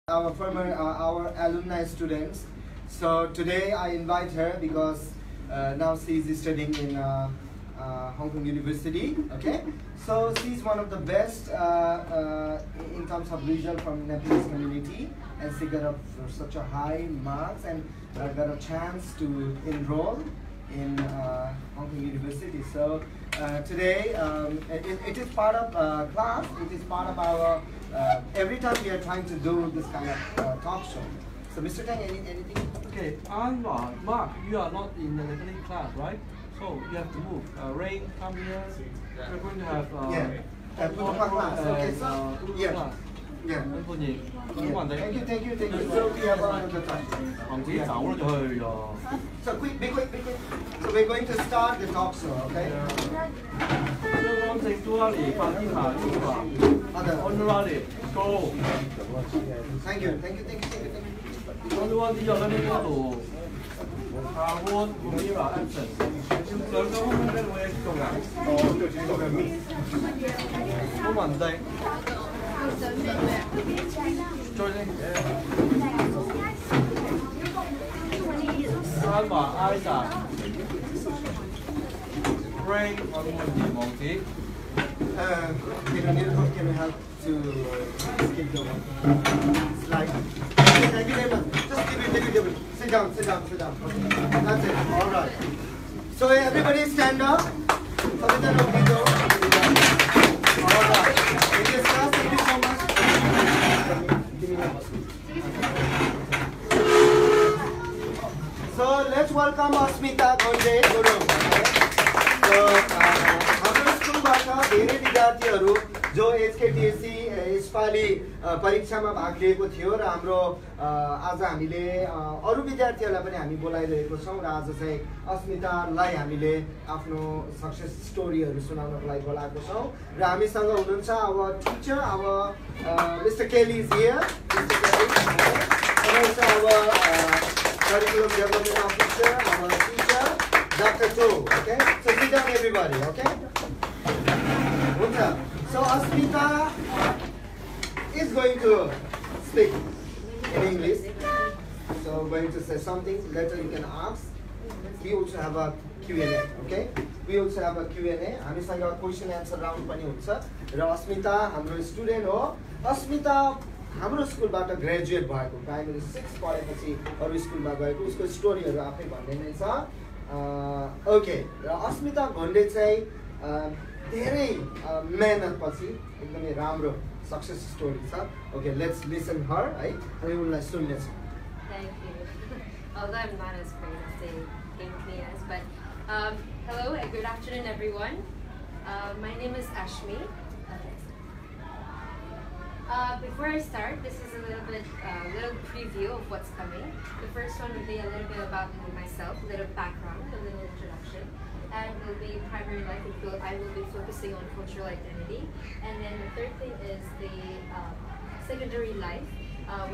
our alumni students. So today I invite her because now she is studying in Hong Kong University. Okay, so she's one of the best in terms of result from Nepalese community, and she got such a high marks and got a chance to enroll in Hong Kong University. So today it is part of class. It is part of our every time we are trying to do this kind of talk show. So Mr. Tang, anything? Okay, Mark, you are not in the Nepali class, right? So you have to move. Rain, come here. We're going to have class. Okay, so yeah. Yeah. Thank you. So we have another time. So be quick. So we're going to start the talk show, okay? Go. Thank you. Can you help to skip the one slide? Thank you very much. Just give it. Sit down. Okay. That's it. All right. So everybody stand up. All right. Thank you so much. So let's welcome Ashmita, Ghhondey, Gurung. So हाम्रो स्कुलबाट धेरै विद्यार्थीहरू जो एचकेटीएससी यसपालि परीक्षामा भाग लिएको थियो र हाम्रो आज हामीले अरु विद्यार्थीहरूलाई पनि हामी बोलाइरहेको छौं र आज चाहिँ अस्मितालाई हामीले आफ्नो सक्सेस स्टोरीहरू सुनाउनको लागि बोलाएको छौं र हामीसँग हुनुहुन्छ our teacher, our Mr. Kelly is here. Mr. Kelly, and also our curriculum development officer, our teacher, Dr. Cho. Okay, so sit down everybody. Okay. So Ashmita is going to speak in English. So going to say something. Later you can ask. We also have a Q&A. Okay. We also have a Q&A. हामीसँग question answer round पनि हुन्छ र अस्मिता हाम्रो student हो. अस्मिता हाम्रो स्कुलबाट graduate भएको, primary 6 पढेपछि अरु स्कुलमा गएको, उसको स्टोरीहरु आफै भन्ने नै छ. ओके, र अस्मिता घोन्डे चाहिँ धेरै मेहनत पछि एकदमै राम्रो सक्सेस स्टोरी छ. ओके, लेट्स लिसन हर है. हामी उनलाई सुन्ने छौं. Thank you. Although I'm not as great as they think me as, but hello and good afternoon, everyone. My name is Ashmi. Before I start, this is a little preview of what's coming. The first one will be a little bit about myself, a little background, a little introduction, and will be primary life. I will be focusing on cultural identity, and then the third thing is the secondary life,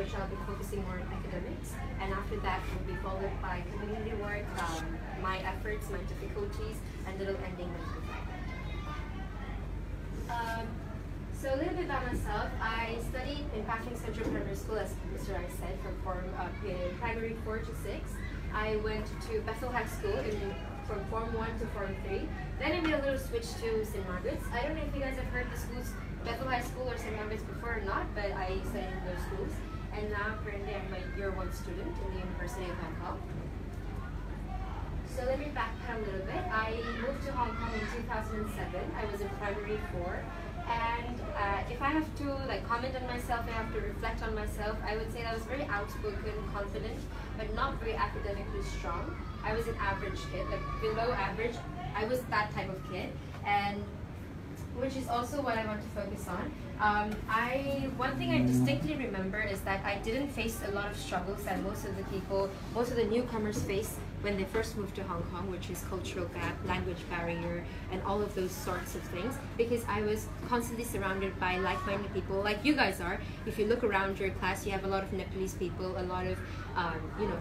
which I'll be focusing more on academics, and after that will be followed by community work, my efforts, my difficulties, and little ending with So a little bit about myself. I studied in Passion Central Primary School, as Mr. I said, from primary 4 to 6. I went to Bethel High School from Form 1 to Form 3. Then I made a little switch to St. Margaret's. I don't know if you guys have heard the schools, Bethel High School or St. Margaret's before or not, but I studied in those schools. And now currently I'm a year 1 student in the University of Hong Kong. So let me backpedal a little bit. I moved to Hong Kong in 2007. I was in primary 4. And if I have to comment on myself, I have to reflect on myself, I would say that I was very outspoken, confident, but not very academically strong. I was an average kid, below average. I was that type of kid, and which is also what I want to focus on. One thing I distinctly remember is that I didn't face a lot of struggles that most of the newcomers face when they first moved to Hong Kong, which is cultural gap, language barrier, and all of those sorts of things, because I was constantly surrounded by like-minded people, like you guys are. If you look around your class, you have a lot of Nepalese people, a lot of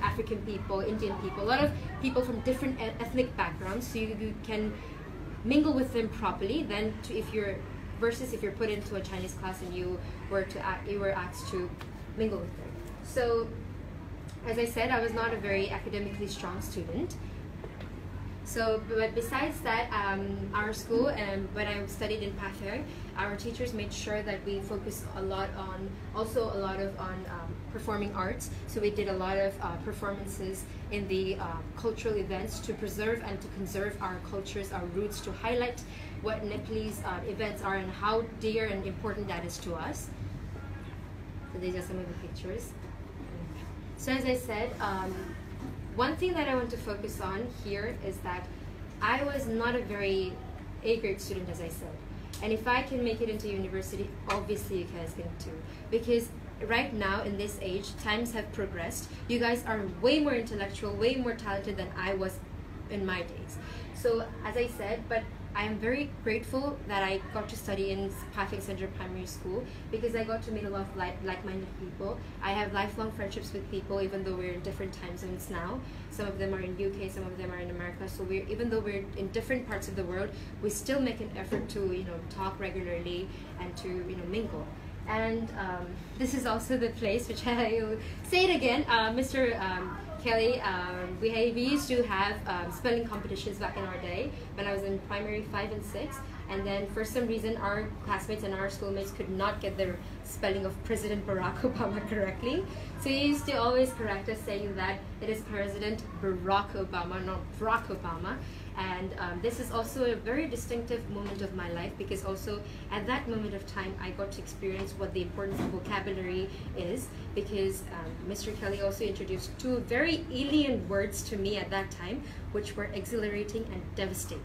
African people, Indian people, a lot of people from different ethnic backgrounds, so you can mingle with them properly. Then if you're put into a Chinese class and you were asked to mingle with them. So, as I said, I was not a very academically strong student. So, but besides that, our school, when I studied in Pathé, our teachers made sure that we focused a lot on, performing arts. So we did a lot of performances in the cultural events to preserve and to conserve our cultures, our roots, to highlight what Nepalese events are and how dear and important that is to us. So these are some of the pictures. So as I said, one thing that I want to focus on here is that I was not a very A-grade student, as I said. And if I can make it into university, obviously you guys can too. Because right now, in this age, times have progressed. You guys are way more intellectual, way more talented than I was in my days. So, as I said, but I am very grateful that I got to study in Pathé Center Primary School because I got to meet a lot of like-minded people. I have lifelong friendships with people, even though we're in different time zones now. Some of them are in UK, some of them are in America. So even though we're in different parts of the world, we still make an effort to talk regularly and to mingle. And this is also the place which I will say it again, Mr. Kelly, we used to have spelling competitions back in our day when I was in primary 5 and 6, and then for some reason our classmates and our schoolmates could not get the spelling of President Barack Obama correctly. So he used to always correct us saying that it is President Barack Obama, not Barack Obama. And this is also a very distinctive moment of my life because also at that moment of time I got to experience what the importance of vocabulary is, because Mr. Kelly also introduced two very alien words to me at that time, which were exhilarating and devastating.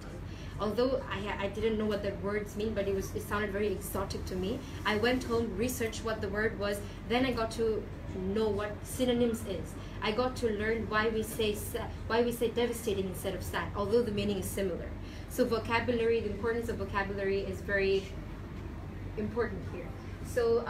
Although I didn't know what the words mean, but it sounded very exotic to me. I went home, researched what the word was, then I got to know what synonyms is. I got to learn why we say devastating instead of sad, although the meaning is similar. So vocabulary, the importance of vocabulary is very important here. So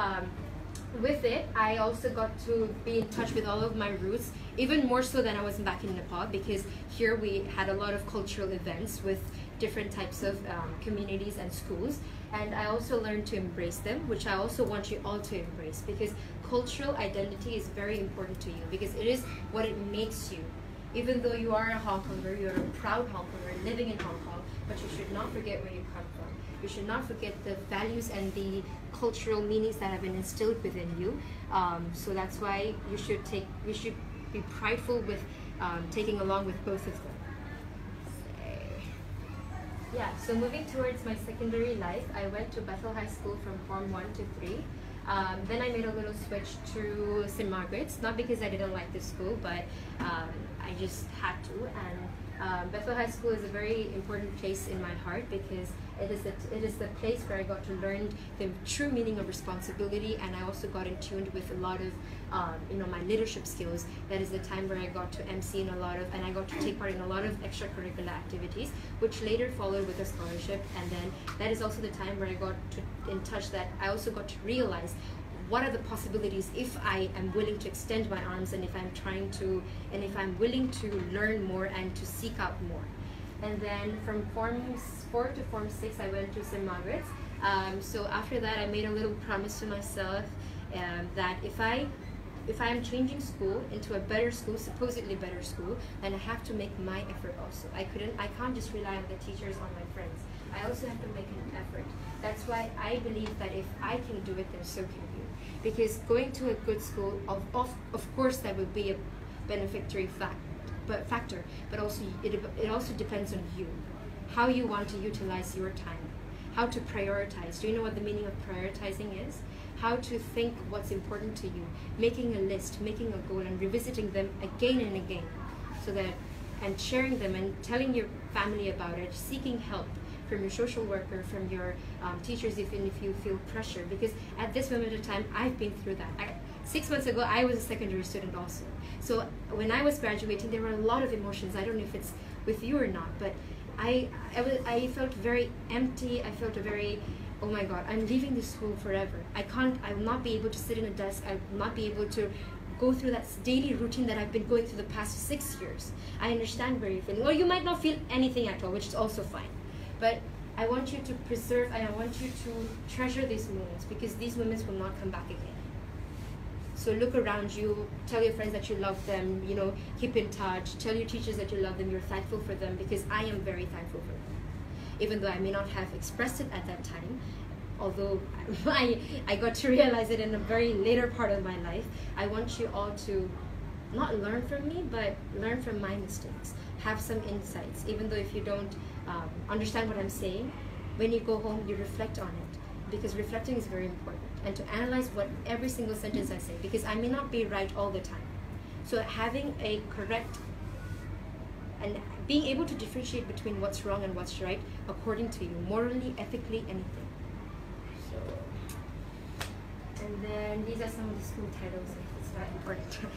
with it, I also got to be in touch with all of my roots, even more so than I was back in Nepal, because here we had a lot of cultural events with different types of communities and schools, and I also learned to embrace them, which I also want you all to embrace, because cultural identity is very important to you, because it is what it makes you. Even though you are a Hong Konger, you're a proud Hong Konger living in Hong Kong, but you should not forget where you come from. You should not forget the values and the cultural meanings that have been instilled within you. So that's why we should be prideful with taking along with both of them. Yeah, so moving towards my secondary life, I went to Bethel High School from Form 1 to 3. Then I made a little switch to St. Margaret's, not because I didn't like the school, but I just had to. And Bethel High School is a very important place in my heart because it is the place where I got to learn the true meaning of responsibility, and I also got in tune with a lot of my leadership skills. That is the time where I got to MC in and I got to take part in a lot of extracurricular activities, which later followed with a scholarship. And then that is also the time where I got in touch that I also got to realize what are the possibilities if I am willing to extend my arms, and if I'm willing to learn more and to seek out more. And then from Form 4 to Form 6, I went to St. Margaret's. So after that, I made a little promise to myself that if I am changing school into a better school, supposedly better school, then I have to make my effort also. I can't just rely on the teachers or my friends. I also have to make an effort. That's why I believe that if I can do it, then so can you. Because going to a good school, of course, that would be a beneficiary factor, but also it also depends on you, how you want to utilize your time, how to prioritize. Do you know what the meaning of prioritizing is? How to think what's important to you, making a list, making a goal, and revisiting them again and again, and sharing them and telling your family about it, seeking help from your social worker, from your teachers, even if you feel pressure. Because at this moment of time, I've been through that. 6 months ago, I was a secondary student also. So when I was graduating, there were a lot of emotions. I don't know if it's with you or not, but I felt very empty. I felt oh my God, I'm leaving this school forever. I will not be able to sit in a desk. I will not be able to go through that daily routine that I've been going through the past 6 years. I understand where you're feeling. Or you might not feel anything at all, which is also fine. But I want you to preserve and I want you to treasure these moments, because these moments will not come back again. So look around you, tell your friends that you love them, you know, keep in touch, tell your teachers that you love them, you're thankful for them, because I am very thankful for them. Even though I may not have expressed it at that time, although I got to realize it in a very later part of my life, I want you all to not learn from me, but learn from my mistakes. Have some insights, even though if you don't understand what I'm saying, when you go home, you reflect on it, because reflecting is very important. And to analyze what every single sentence I say, because I may not be right all the time. So having a correct and being able to differentiate between what's wrong and what's right according to you, morally, ethically, anything. So, and then these are some of the school titles. It's not important.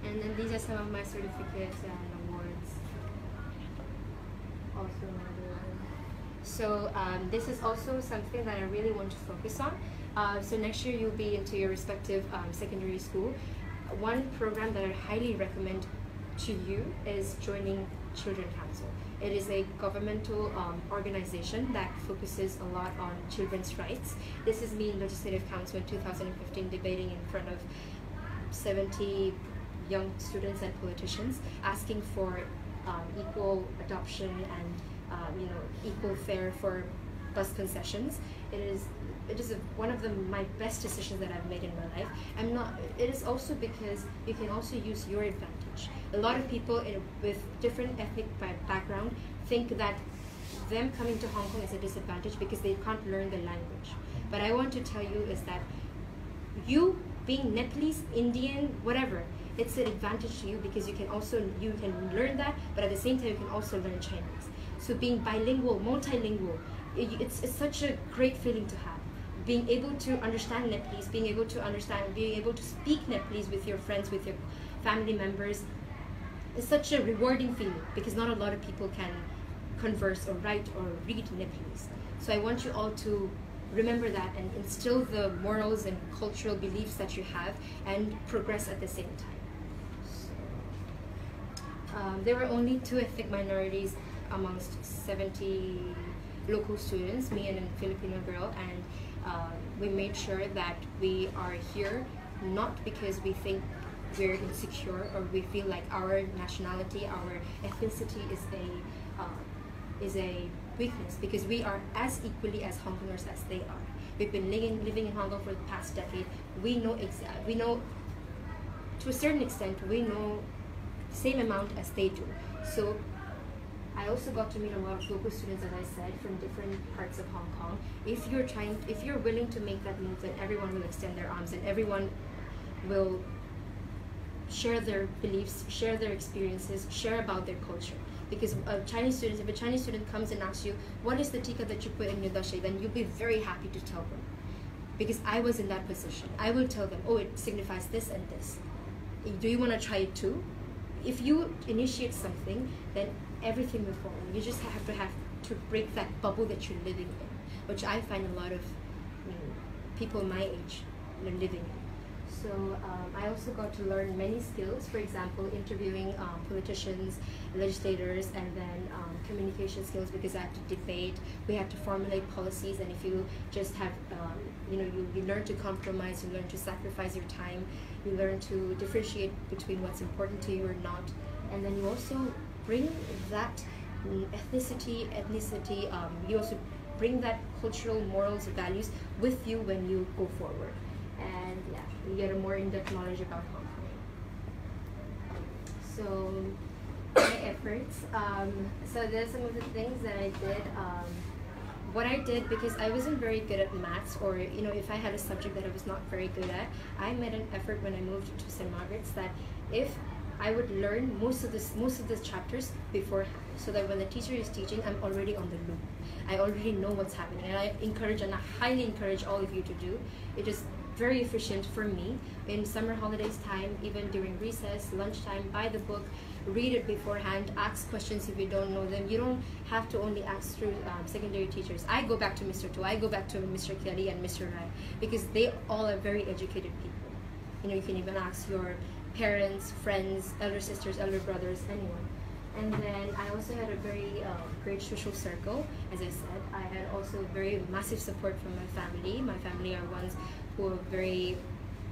And then these are some of my certificates and awards. Also another one. So this is also something that I really want to focus on. So next year you'll be into your respective secondary school. One program that I highly recommend to you is joining Children Council. It is a governmental organization that focuses a lot on children's rights. This is me in Legislative Council in 2015 debating in front of 70 young students and politicians, asking for equal adoption and equal fare for bus concessions. It is one of my best decisions that I've made in my life. It is also because you can also use your advantage. A lot of people with different ethnic background think that them coming to Hong Kong is a disadvantage because they can't learn the language. But I want to tell you is that you being Nepalese, Indian, whatever, it's an advantage to you because you can learn that, but at the same time you can also learn Chinese. So being bilingual, multilingual, it's such a great feeling to have. Being able to understand Nepalese, being able to speak Nepalese with your friends, with your family members, is such a rewarding feeling because not a lot of people can converse or write or read Nepalese. So I want you all to remember that and instill the morals and cultural beliefs that you have and progress at the same time. So, there were only 2 ethnic minorities amongst 70 local students, me and a Filipino girl, and we made sure that we are here not because we think we're insecure or we feel like our nationality, our ethnicity is a weakness, because we are as equally as Hong Kongers as they are. We've been living in Hong Kong for the past decade. We know to a certain extent, we know the same amount as they do. So I also got to meet a lot of local students, as I said, from different parts of Hong Kong. If you're willing to make that move, then everyone will extend their arms and everyone will share their beliefs, share their experiences, share about their culture. Because if a Chinese student comes and asks you, what is the tika that you put in your dashe, then you'll be very happy to tell them. Because I was in that position. I will tell them, oh, it signifies this and this. Do you want to try it too? If you initiate something, then everything will follow. You just have to break that bubble that you're living in, which I find a lot of people my age are living in. So I also got to learn many skills, for example, interviewing politicians, legislators, and then communication skills, because I had to debate, we had to formulate policies, and if you just have, you learn to compromise, you learn to sacrifice your time, you learn to differentiate between what's important to you or not, and then you also bring that ethnicity, you also bring that cultural morals, values with you when you go forward. And yeah, you get a more in-depth knowledge about Hong Kong. So my efforts. So there's some of the things that I did. What I did, because I wasn't very good at maths, or if I had a subject that I was not very good at, I made an effort when I moved to St. Margaret's that if I would learn most of the chapters beforehand, so that when the teacher is teaching, I'm already on the loop. I already know what's happening, and I highly encourage all of you to do. It is very efficient for me in summer holidays time, even during recess, lunchtime. Buy the book, read it beforehand, ask questions if you don't know them. You don't have to only ask through secondary teachers. I go back to Mr. Tu, I go back to Mr. Kelly and Mr. Rai, because they all are very educated people. You can even ask your parents, friends, elder sisters, elder brothers, anyone. And then I also had a very great social circle. As I said, I had also very massive support from my family. My family are ones who are very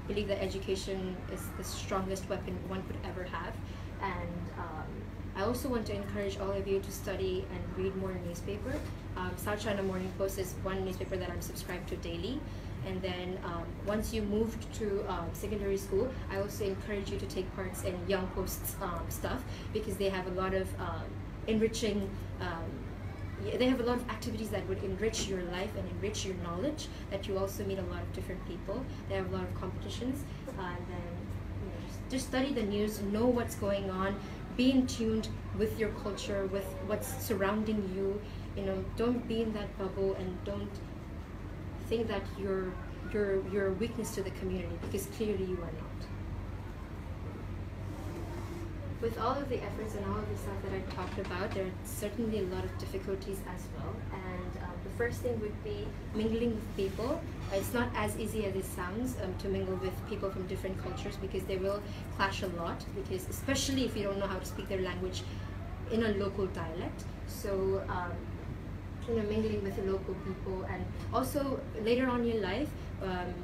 believe that education is the strongest weapon one could ever have. And I also want to encourage all of you to study and read more newspaper. South China Morning Post is one newspaper that I'm subscribed to daily. And then once you moved to secondary school, I also encourage you to take parts in Young Post's stuff, because they have a lot of enriching, they have a lot of activities that would enrich your life and enrich your knowledge, that you also meet a lot of different people. They have a lot of competitions. And then just study the news, know what's going on, be in tune with your culture, with what's surrounding you. Don't be in that bubble, and don't think that you're a weakness to the community, because clearly you are not. With all of the efforts and all of the stuff that I talked about, there are certainly a lot of difficulties as well. And the first thing would be mingling with people. It's not as easy as it sounds to mingle with people from different cultures, because they will clash a lot, because especially if you don't know how to speak their language in a local dialect. So mingling with the local people, and also later on in your life,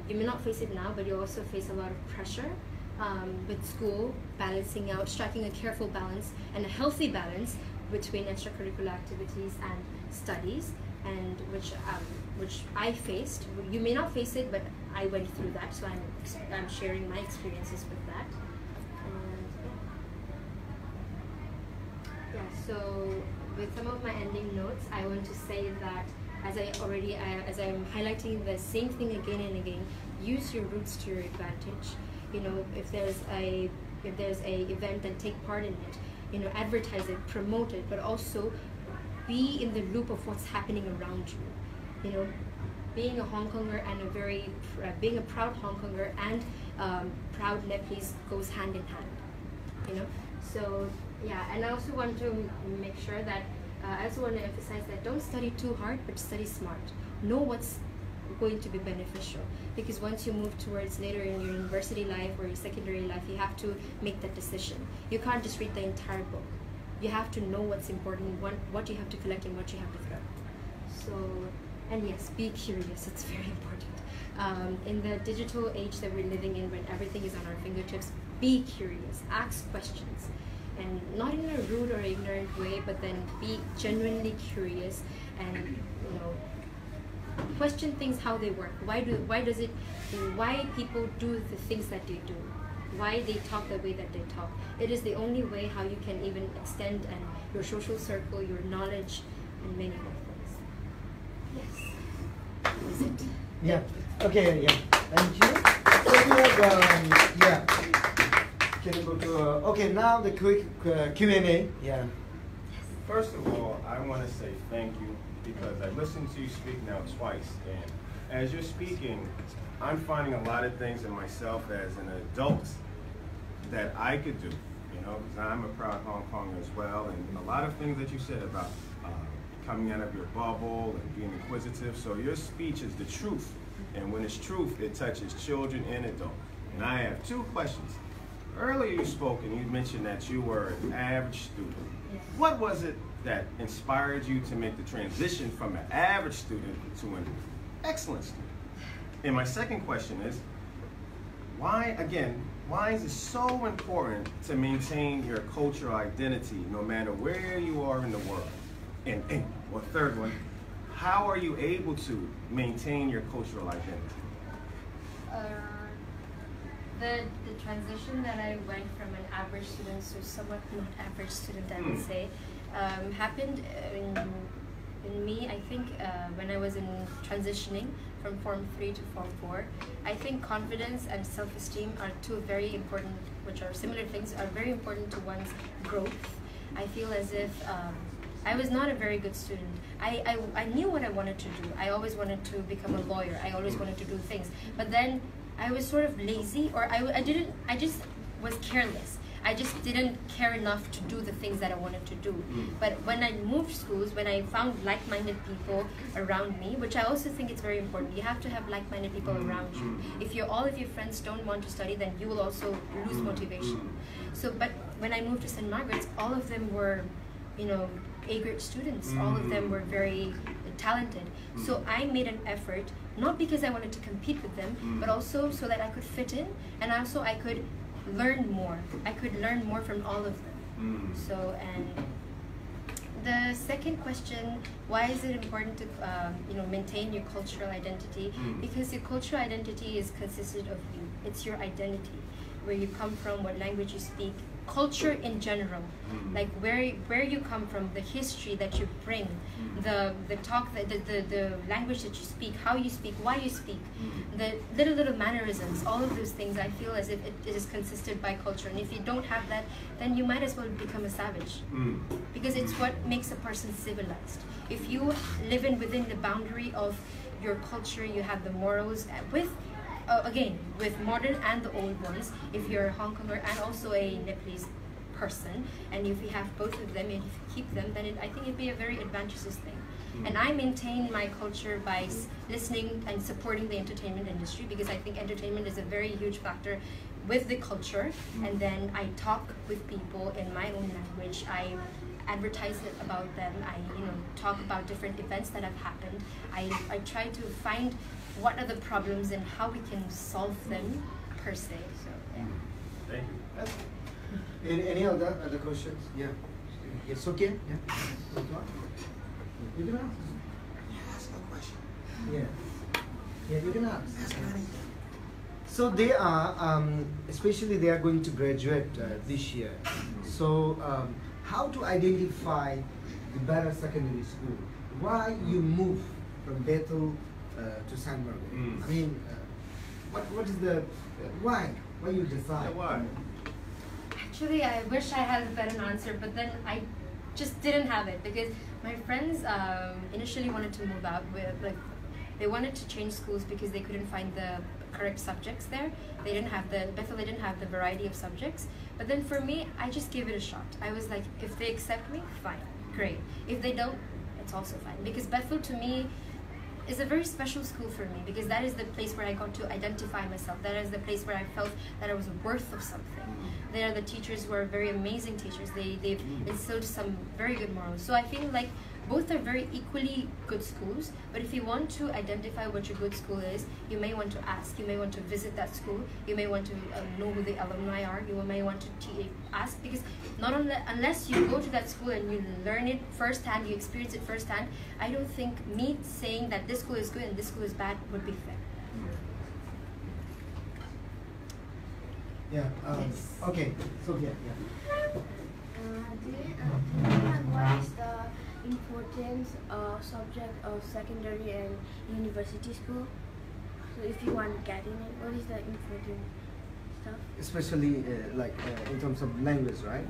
you may not face it now, but you also face a lot of pressure with school, balancing out, striking a careful balance and a healthy balance between extracurricular activities and studies, and which I faced. You may not face it, but I went through that, so I'm sharing my experiences with that. And yeah, so with some of my ending notes, I want to say that as I'm highlighting the same thing again and again, use your roots to your advantage. If there's a event, then take part in it. Advertise it, promote it, but also be in the loop of what's happening around you. Being a Hong Konger and being a proud Hong Konger and proud Nepalese goes hand in hand. So yeah, and I also want to make sure that I also want to emphasize that don't study too hard, but study smart. Know what's going to be beneficial, because once you move towards later in your university life or your secondary life, you have to make that decision. You can't just read the entire book. You have to know what's important, what you have to collect and what you have to throw. So, and yes, be curious, it's very important. In the digital age that we're living in, when everything is on our fingertips, be curious, ask questions. And not in a rude or ignorant way, but then be genuinely curious and question things, how they work. Why people do the things that they do, why they talk the way that they talk. It is the only way how you can even extend your social circle, your knowledge, and many more things. Yes. Is it? Yeah. Okay. Yeah. Thank you. So we have yeah. Can you go to okay, now the quick Q&A. Yeah. First of all, I want to say thank you, because I listened to you speak now twice, and as you're speaking, I'm finding a lot of things in myself as an adult that I could do, because I'm a proud Hong Konger as well, and a lot of things that you said about coming out of your bubble and being inquisitive. So your speech is the truth, and when it's truth, it touches children and adults. And I have two questions. Earlier you spoke and you mentioned that you were an average student. Yes. What was it that inspired you to make the transition from an average student to an excellent student? And my second question is, why is it so important to maintain your cultural identity no matter where you are in the world? And third one, how are you able to maintain your cultural identity? The transition that I went from an average student to somewhat not average student, I would say, happened in me, I think, when I was in transitioning from Form 3 to Form 4. I think confidence and self-esteem are two very important, which are similar things, are very important to one's growth. I feel as if I was not a very good student. I knew what I wanted to do. I always wanted to become a lawyer. I always wanted to do things. But then I was sort of lazy, or I just was careless. I just didn't care enough to do the things that I wanted to do. But when I moved schools, when I found like-minded people around me, which I also think it's very important, you have to have like-minded people around you. If all of your friends don't want to study, then you will also lose motivation. So, but when I moved to St. Margaret's, all of them were, A-grade students. All of them were very talented. So I made an effort, not because I wanted to compete with them, but also so that I could fit in, and also I could learn more. I could learn more from all of them. So, and the second question, why is it important to maintain your cultural identity? Because your cultural identity is consisted of you. It's your identity, where you come from, what language you speak, culture in general, like where you come from, the history that you bring, the language that you speak, how you speak, why you speak, the little mannerisms, all of those things. I feel as if it is consisted by culture, and if you don't have that, then you might as well become a savage, because it's what makes a person civilized. If you live within the boundary of your culture, you have the morals with again, with modern and the old ones. If you're a Hong Konger and also a Nepalese person, and if you have both of them, and if you keep them, then I think it'd be a very advantageous thing. And I maintain my culture by listening and supporting the entertainment industry, because I think entertainment is a very huge factor with the culture. And then I talk with people in my own language. I advertise about them. I talk about different events that have happened. I try to find what are the problems and how we can solve them per se. So yeah. Thank you. Any other questions? Yeah. It's okay. Yeah. You can ask. Yeah, ask a question. Yeah. You can ask. So they are, especially they are going to graduate this year. So how to identify the better secondary school? Why you move from Bethel to San Margaret? I mean, what is the why you decide? Yeah, why? Actually, I wish I had a better answer, but then I just didn't have it, because my friends initially wanted to move out with, like, they wanted to change schools because they couldn't find the correct subjects there. They didn't have Bethel didn't have the variety of subjects. But then for me, I just gave it a shot. I was like, if they accept me, fine, great. If they don't, it's also fine, because Bethel to me is a very special school for me, because that is the place where I got to identify myself. That is the place where I felt that I was worth of something. They are the teachers who are very amazing teachers. They've instilled some very good morals. So I feel like both are very equally good schools, but if you want to identify what your good school is, you may want to ask, you may want to visit that school, you may want to know who the alumni are, you may want to ask, because not unless you go to that school and you learn it firsthand, you experience it firsthand, I don't think me saying that this school is good and this school is bad would be fair. Yeah. Okay. So yeah. What is the important subject of secondary and university school? So if you want to get in it, what is the important stuff? Especially in terms of language, right?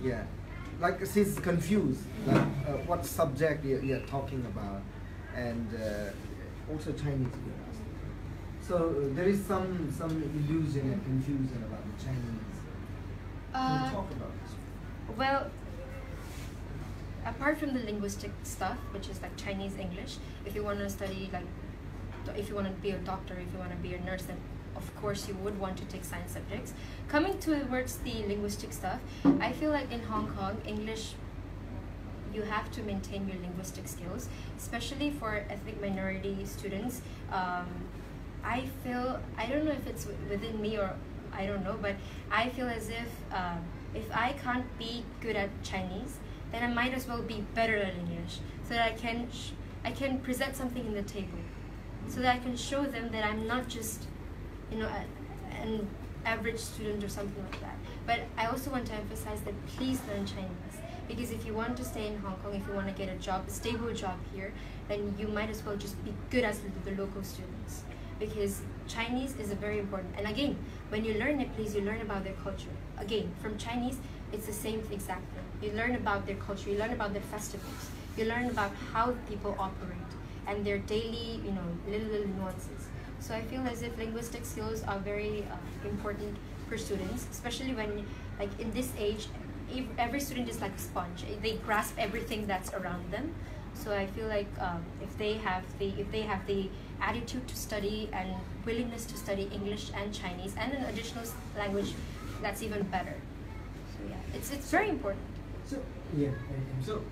Yeah. Like she's confused, like what subject you're talking about, and also Chinese. So there is some illusion and confusion about the Chinese. Can you talk about this? Well, apart from the linguistic stuff, which is like Chinese, English, if you want to study, like, if you want to be a doctor, if you want to be a nurse, then of course you would want to take science subjects. Coming towards the linguistic stuff, I feel like in Hong Kong, English, you have to maintain your linguistic skills, especially for ethnic minority students. I don't know if it's within me or I don't know, but I feel as if I can't be good at Chinese, then I might as well be better at English, so that I can present something in the table, so that I can show them that I'm not just, an average student or something like that. But I also want to emphasize that please learn Chinese, because if you want to stay in Hong Kong, if you want to get a job, a stable job here, then you might as well just be good as the local students, because Chinese is a very important. And again, when you learn Nepalese, you learn about their culture. Again, from Chinese, it's the same exact thing. You learn about their culture, you learn about their festivals, you learn about how people operate and their daily, little nuances. So I feel as if linguistic skills are very important for students, especially when, like, in this age, every student is like a sponge. They grasp everything that's around them. So I feel like if they have the attitude to study and willingness to study English and Chinese and an additional language, that's even better. So yeah, it's very important. So yeah. So,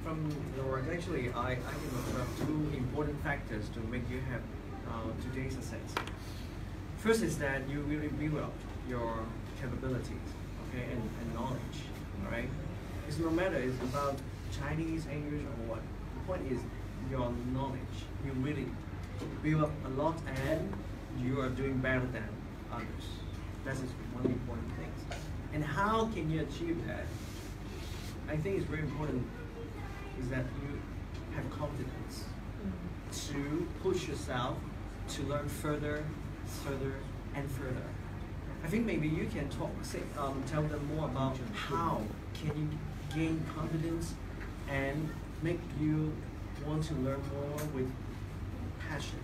from your work, actually, I can observe two important factors to make you have today's success. First is that you really build up your capabilities, okay, and knowledge, all right? It's no matter it's about Chinese, English, or what. The point is your knowledge. You really build up a lot, and you are doing better than others. That is one important thing. And how can you achieve that? I think it's very important is that you have confidence to push yourself to learn further, and further. I think maybe you can tell them more about how can you gain confidence and make you want to learn more with passion.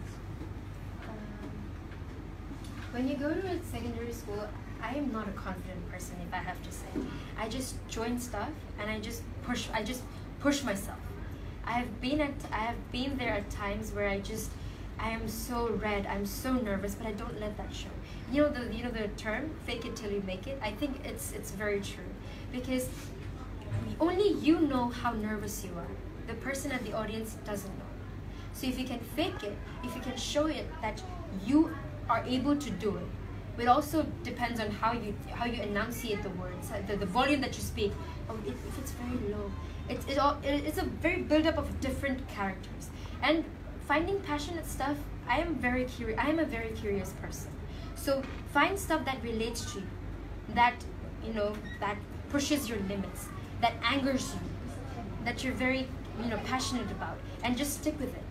When you go to a secondary school, I am not a confident person, if I have to say. I just join stuff and I just push myself. I have been there at times where I am so red, I'm so nervous, but I don't let that show. You know the term "fake it till you make it." I think it's very true, because only you know how nervous you are. The person at the audience doesn't know. So if you can fake it, if you can show it that you are able to do it. It also depends on how you enunciate the words, the volume that you speak. If it's very low, it's a very build-up of different characters. And finding passionate stuff, I am a very curious person. So find stuff that relates to you, that that pushes your limits, that angers you, that you're very passionate about, and just stick with it.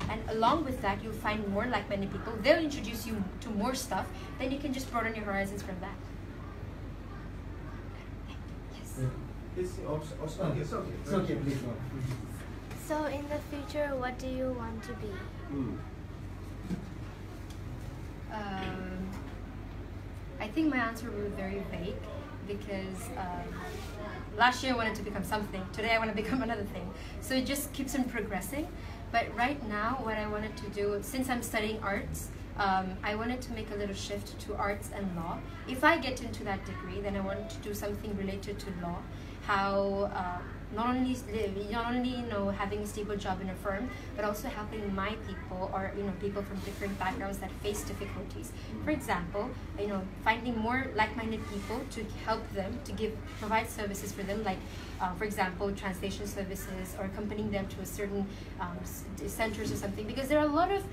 And along with that, you'll find more like-minded people. They'll introduce you to more stuff. Then you can just broaden your horizons from that. Yes. It's okay, please go. So in the future, what do you want to be? I think my answer will be very vague, because last year I wanted to become something. Today I want to become another thing. So it just keeps on progressing. But right now, what I wanted to do, since I'm studying arts, I wanted to make a little shift to arts and law. If I get into that degree, then I wanted to do something related to law. How not only having a stable job in a firm, but also helping my people, or people from different backgrounds that face difficulties. For example, finding more like-minded people to help them, to provide services for them, like for example, translation services, or accompanying them to a certain centers or something. Because there are a lot of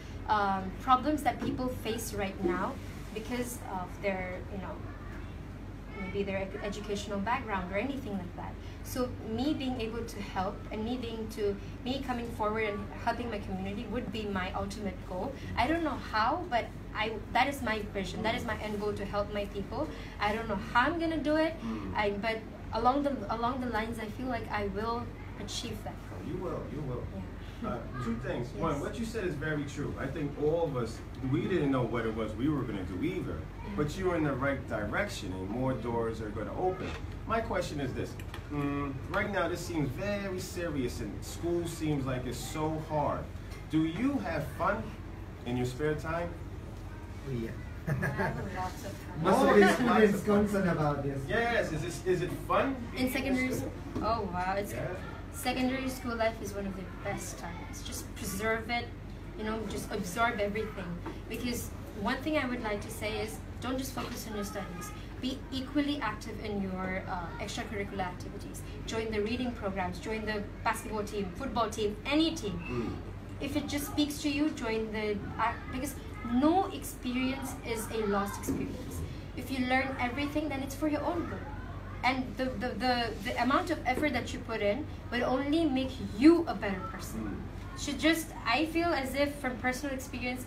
problems that people face right now because of their maybe their educational background or anything like that. So me being able to help, and me coming forward and helping my community would be my ultimate goal. I don't know how, but that is my vision. That is my end goal, to help my people. I don't know how I'm gonna do it. But along the lines, I feel like I will achieve that goal. You will. Yeah. Two things. Yes. One, what you said is very true. I think all of us, we didn't know what it was we were going to do either. But you're in the right direction, and more doors are going to open. My question is this. Right now, this seems very serious, and school seems like it's so hard. Do you have fun in your spare time? Yeah. I have lots of time. Most of the students concerned about this. Yes. Is it fun? In secondary school? Oh wow, Yeah. Secondary school life is one of the best times. Just preserve it, just absorb everything. Because one thing I would like to say is, don't just focus on your studies. Be equally active in your extracurricular activities. Join the reading programs, join the basketball team, football team, any team. If it just speaks to you, join because no experience is a lost experience. If you learn everything, then it's for your own good. And the amount of effort that you put in will only make you a better person. I feel as if, from personal experience,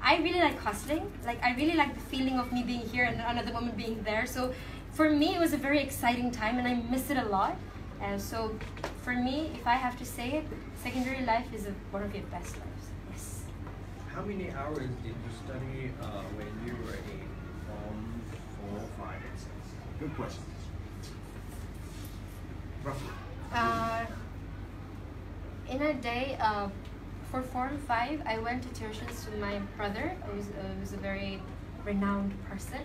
I really like hustling. Like, I really like the feeling of me being here and another woman being there. So for me, it was a very exciting time, and I miss it a lot. And so for me, if I have to say it, secondary life is one of your best lives. Yes. How many hours did you study when you were in Form 4, 5, and 6? Good question. Roughly. In a day, for Form 5, I went to tuitions to my brother, who's a very renowned person.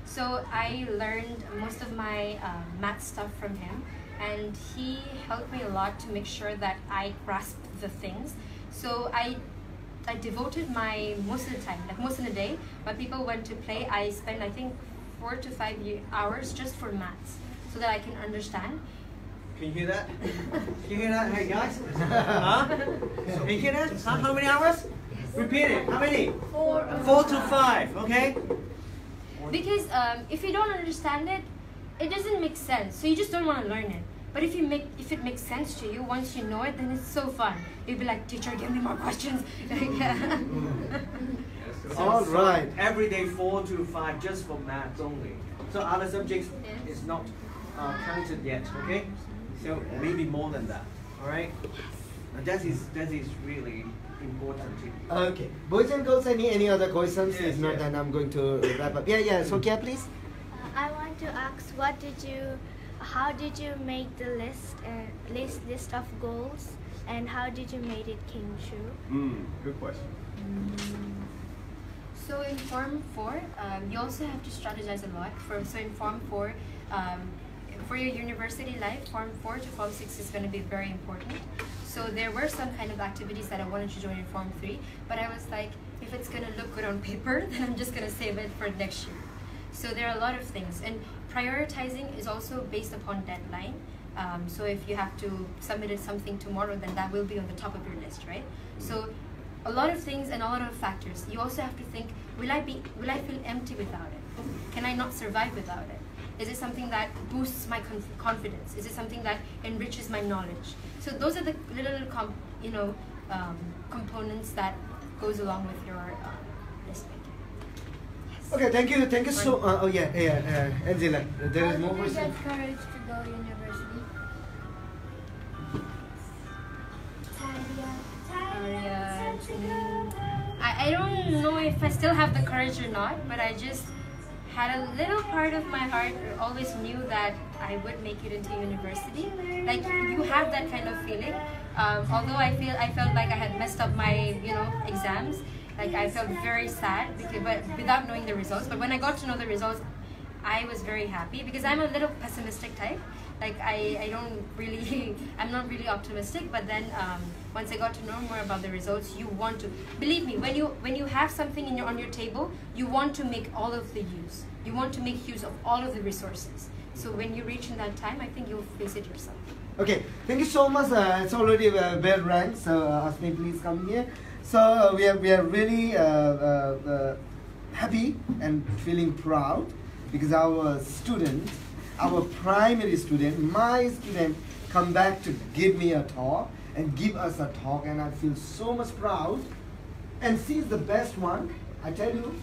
So I learned most of my math stuff from him. and he helped me a lot to make sure that I grasped the things. So I devoted my most of the time, like most of the day, when people went to play, I spent I think 4 to 5 hours just for maths, so that I can understand. Can you hear that? Can you hear that? Hey guys? Huh? Can you hear that? Huh? How many hours? Repeat it. How many? 4 to 5. Okay. Because if you don't understand it, it doesn't make sense. So you just don't want to learn it. But if it makes sense to you, once you know it, then it's so fun. You'll be like, teacher, give me more questions. All right. Every day 4 to 5 just for maths only. So other subjects is not counted yet. Okay. So maybe more than that. All right. That is really important. Okay. Boys and girls, any other questions? Yes, if not, yes. then I'm going to wrap up. Yeah. So, Kia, please. I want to ask, how did you make the list of goals, and how did you make it came true? Good question. So in Form 4, you also have to strategize a lot. So in Form 4, for your university life, Form 4 to Form 6 is going to be very important. So there were some kind of activities that I wanted to join in Form 3, but I was like, if it's going to look good on paper, then I'm just going to save it for next year. So there are a lot of things, and prioritizing is also based upon deadline. So if you have to submit something tomorrow, then that will be on the top of your list, right? So a lot of things and a lot of factors. You also have to think, will I feel empty without it? Can I not survive without it? Is it something that boosts my confidence? Is it something that enriches my knowledge? So those are the little components that goes along with your list making. Yes. Okay, thank you so. Angela, there is more How did you question. get courage to go to university? I don't know if I still have the courage or not, but I just had a little part of my heart always knew that I would make it into university. Like, you have that kind of feeling. Although I felt like I had messed up my exams. Like, I felt very sad but without knowing the results. But when I got to know the results, I was very happy, because I'm a little pessimistic type. Like, I'm not really optimistic. But then once I got to know more about the results, you want to, believe me, when you have something on your table, you want to make all of the use. You want to make use of all of the resources. So when you reach in that time, I think you'll face it yourself. Okay, thank you so much. It's already bell rang, so Ashmi, please come here. So we are really happy and feeling proud, because our student, our primary student, my student, come back to give me a talk and give us a talk, and I feel so much proud. And she's the best one, I tell you.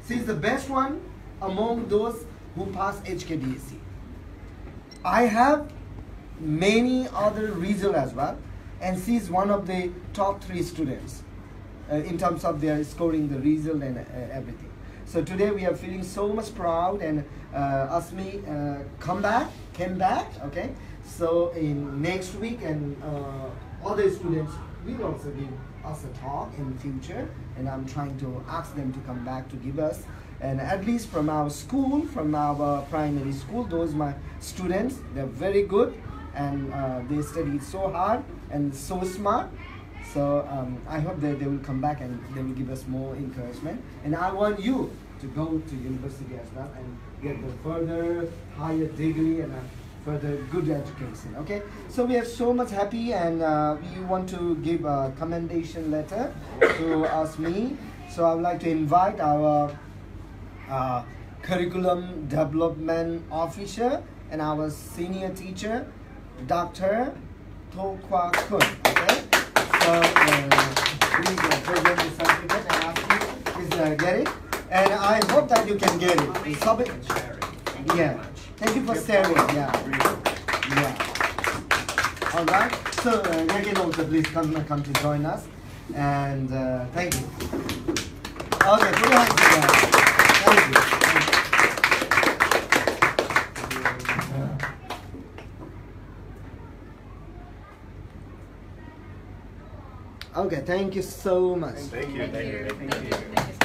She's the best one among those who pass HKDSC. I have many other results as well, and she's one of the top 3 students in terms of their scoring the result and everything. So today we are feeling so much proud, and Ashmi came back, okay? So in next week, and other students will also give us a talk in the future, and I'm trying to ask them to come back to give us. And at least from our school, from our primary school, those my students, they're very good, and they studied so hard and so smart. So I hope that they will come back and they will give us more encouragement. And I want you to go to university as well and get the further higher degree and a further good education. Okay. So we are so much happy, and we want to give a commendation letter to Ashmi. So I would like to invite our curriculum development officer and our senior teacher, Dr. Tokwa Kun. Okay. So please present the certificate and ask you, please get it. And I hope that you can get it. Yeah. Thank you for sharing. Yeah. All right. So Yagi also please come to join us. And thank you. Okay. Put your hands together. Thank you. Okay, thank you so much. Thank you. Thank you.